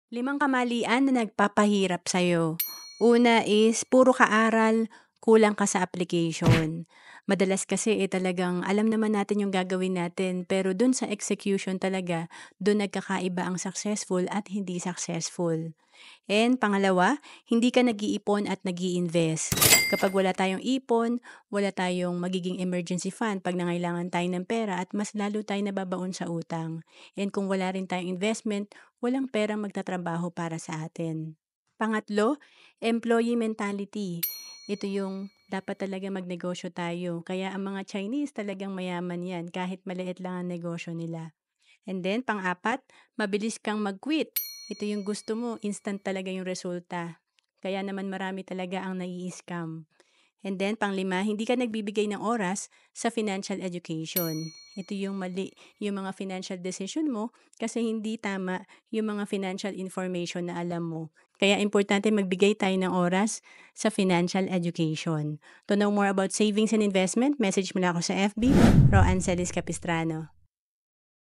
Limang kamalian na nagpapahirap sa'yo. Una is puro kaaral, kulang ka sa application. Madalas kasi, talagang alam naman natin yung gagawin natin, pero dun sa execution talaga, dun nagkakaiba ang successful at hindi successful. And pangalawa, hindi ka nag-iipon at nag-iinvest. Kapag wala tayong ipon, wala tayong magiging emergency fund pag nangailangan tayo ng pera at mas lalo tayong nababaon sa utang. And kung wala rin tayong investment, walang perang magtatrabaho para sa atin. Pangatlo, employee mentality. Ito yung dapat talaga magnegosyo tayo. Kaya ang mga Chinese talagang mayaman yan kahit maliit lang ang negosyo nila. And then, pang-apat, mabilis kang mag-quit. Ito yung gusto mo, instant talaga yung resulta. Kaya naman marami talaga ang nai-scam. And then, pang-lima, hindi ka nagbibigay ng oras sa financial education. Ito yung mali, yung mga financial decision mo kasi hindi tama yung mga financial information na alam mo. Kaya importante magbigay tayo ng oras sa financial education. To know more about savings and investment, message mo na ako sa FB, Roancelis Capistrano.